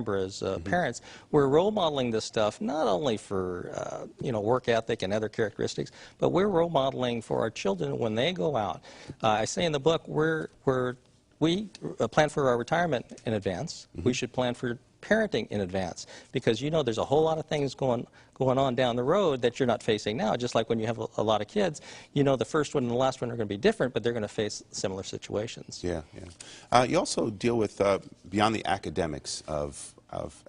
remember as parents, we're role modeling this stuff not only for work ethic and other characteristics, but we're role modeling for our children when they go out. I say in the book, we plan for our retirement in advance. We should plan for parenting in advance, because there's a whole lot of things going on down the road that you're not facing now. Just like when you have a lot of kids, the first one and the last one are going to be different, but they're going to face similar situations. Yeah, yeah. You also deal with beyond the academics of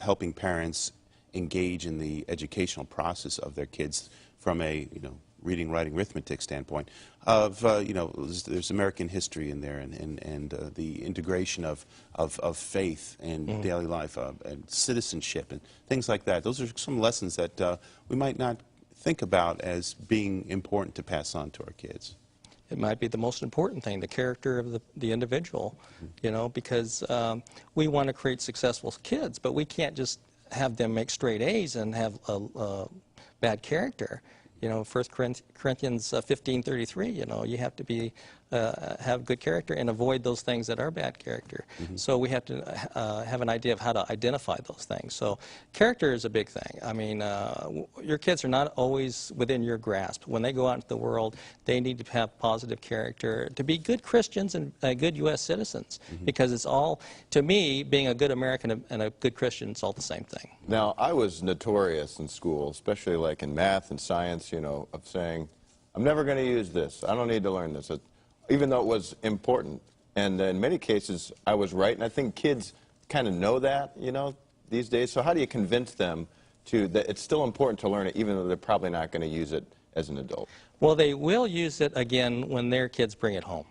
helping parents engage in the educational process of their kids from a reading, writing, arithmetic standpoint. There's American history in there, and the integration of faith and daily life and citizenship and things like that. Those are some lessons that we might not think about as being important to pass on to our kids. It might be the most important thing, the character of the individual, because we want to create successful kids, but we can't just have them make straight A's and have a bad character. 1 Corinthians 15:33, you have to have good character and avoid those things that are bad character. So we have to have an idea of how to identify those things. So character is a big thing. I mean, your kids are not always within your grasp. When they go out into the world, they need to have positive character, to be good Christians and good U.S. citizens, because it's all, to me, being a good American and a good Christian, it's all the same thing. Now, I was notorious in school, especially like in math and science, of saying, I'm never going to use this. I don't need to learn this, even though it was important. And in many cases, I was right, and I think kids kind of know that, these days. So how do you convince them that it's still important to learn it, even though they're probably not going to use it as an adult? Well, they will use it again when their kids bring it home.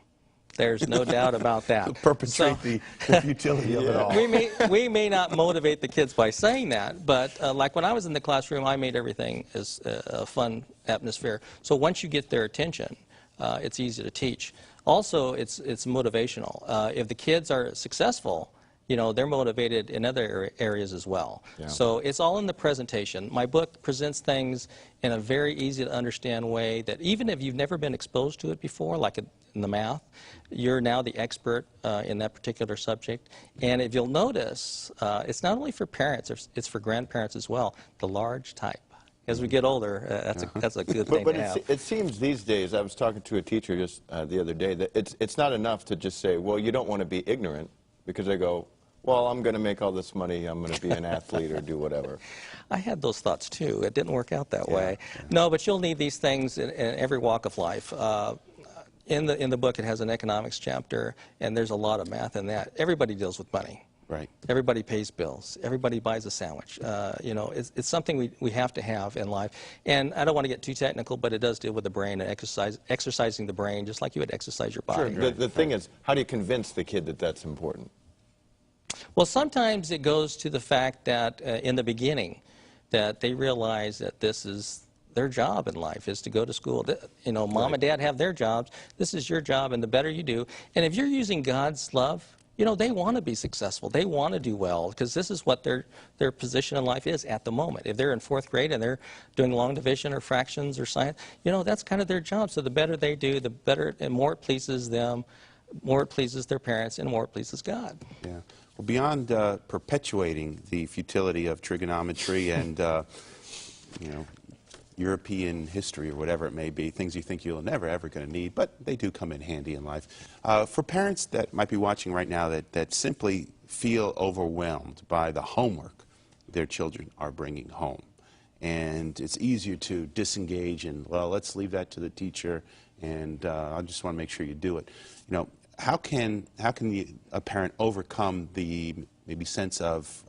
There's no doubt about that. Perpetrate the futility of it all. We may not motivate the kids by saying that, but like when I was in the classroom, I made everything as a fun atmosphere. So once you get their attention, it's easy to teach. Also, it's motivational. If the kids are successful, they're motivated in other areas as well. Yeah. So it's all in the presentation. My book presents things in a very easy to understand way that even if you've never been exposed to it before, like in the math, you're now the expert in that particular subject. And if you'll notice, it's not only for parents, it's for grandparents as well, the large type. As we get older, that's a good thing to have. But it seems these days, I was talking to a teacher just the other day, that it's not enough to just say, well, you don't want to be ignorant, because they go, well, I'm going to make all this money, I'm going to be an athlete or do whatever. I had those thoughts too. It didn't work out that way. Yeah. No, but you'll need these things in every walk of life. In the book, it has an economics chapter, and there's a lot of math in that. Everybody deals with money. Right. Everybody pays bills. Everybody buys a sandwich. It's something we have to have in life. And I don't want to get too technical, but it does deal with the brain and exercising the brain, just like you would exercise your body. Sure. The thing is, how do you convince the kid that that's important? Well, sometimes it goes to the fact that in the beginning, that they realize that this is their job in life, is to go to school. Mom and dad have their jobs. This is your job, and the better you do. And if you're using God's love, they want to be successful. They want to do well, because this is what their position in life is at the moment. If they're in 4th grade and they're doing long division or fractions or science, that's kind of their job. So the better they do, the better and more it pleases them, more it pleases their parents, and more it pleases God. Yeah. Well, beyond perpetuating the futility of trigonometry and European history or whatever it may be, things you think you're never ever going to need, but they do come in handy in life. For parents that might be watching right now that simply feel overwhelmed by the homework their children are bringing home, and it's easier to disengage and, well, let's leave that to the teacher, and I just want to make sure you do it. How can a parent overcome the maybe sense of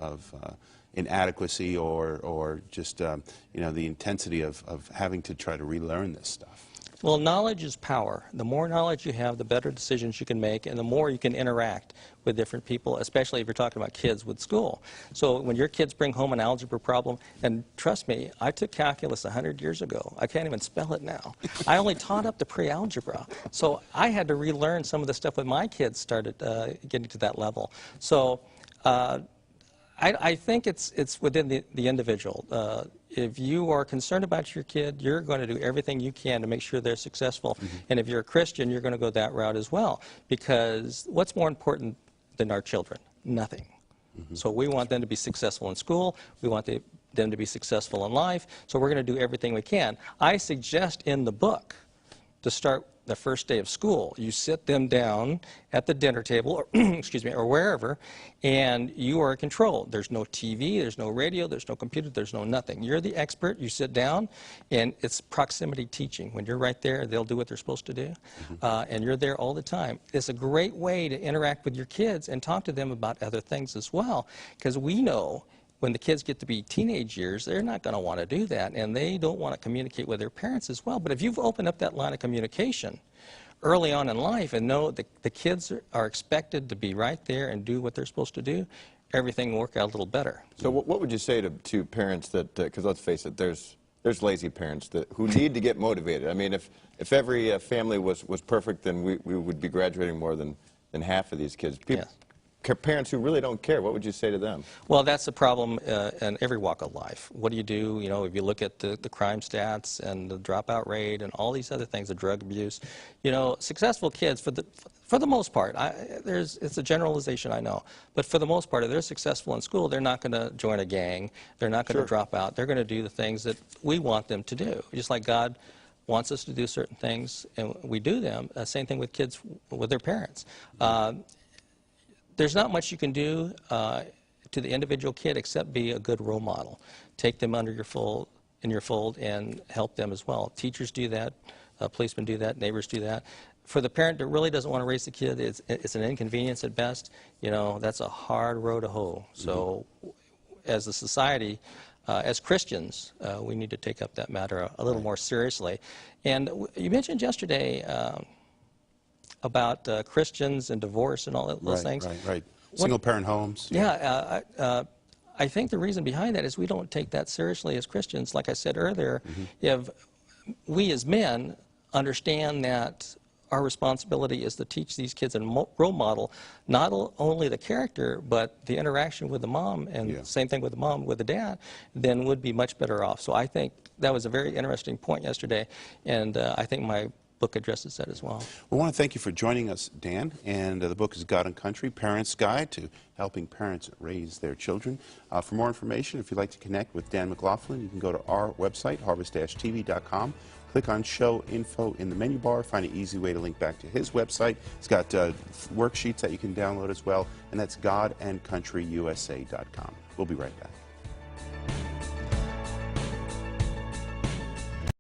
inadequacy or just the intensity of having to try to relearn this stuff? Well, knowledge is power. The more knowledge you have, the better decisions you can make, and the more you can interact with different people, especially if you're talking about kids with school. So when your kids bring home an algebra problem, and trust me, I took calculus 100 years ago. I can't even spell it now. I only taught up to pre-algebra. So I had to relearn some of the stuff when my kids started getting to that level. So I think it's within the individual. If you are concerned about your kid, you're going to do everything you can to make sure they're successful. And if you're a Christian, you're going to go that route as well. Because what's more important than our children? Nothing. So we want them to be successful in school. We want them to be successful in life. So we're going to do everything we can. I suggest in the book to start the first day of school. You sit them down at the dinner table, or, excuse me, or wherever, and you are in control. There's no TV, there's no radio, there's no computer, there's no nothing. You're the expert. You sit down, and it's proximity teaching. When you're right there, they'll do what they're supposed to do, and you're there all the time. It's a great way to interact with your kids and talk to them about other things as well, because we know when the kids get to be teenage years, they're not going to want to do that, and they don't want to communicate with their parents as well. But if you've opened up that line of communication early on in life and know that the kids are expected to be right there and do what they're supposed to do, everything will work out a little better. So what would you say to parents that, because let's face it, there's lazy parents who need to get motivated. I mean, if every family was perfect, then we would be graduating more than half of these kids. Yes. Parents who really don't care, what would you say to them? Well, that's the problem in every walk of life. What do? You know, if you look at the crime stats and the dropout rate and all these other things, the drug abuse, you know, successful kids, for the most part, it's a generalization, I know, but for the most part, if they're successful in school, they're not going to join a gang, they're not going to drop out, they're going to do the things that we want them to do, just like God wants us to do certain things, and we do them. Same thing with kids, with their parents. There's not much you can do to the individual kid except be a good role model. Take them under your fold, and help them as well. Teachers do that, policemen do that, neighbors do that. For the parent that really doesn't want to raise the kid, it's an inconvenience at best. You know, that's a hard row to hoe. So as a society, as Christians, we need to take up that matter a little more seriously. And you mentioned yesterday about Christians and divorce and all those things. Right. Single-parent homes. Yeah, I think the reason behind that is we don't take that seriously as Christians. Like I said earlier, if we as men understand that our responsibility is to teach these kids and role model not only the character, but the interaction with the mom, and same thing with the mom, with the dad, then we'd be much better off. So I think that was a very interesting point yesterday, and I think my book addresses that as well. We want to thank you for joining us, Dan, and the book is God and Country, Parents' Guide to Helping Parents Raise Their Children. For more information, if you'd like to connect with Dan McLaughlin, you can go to our website, harvest-tv.com. Click on Show Info in the menu bar. Find an easy way to link back to his website. It's got worksheets that you can download as well, and that's godandcountryusa.com. We'll be right back.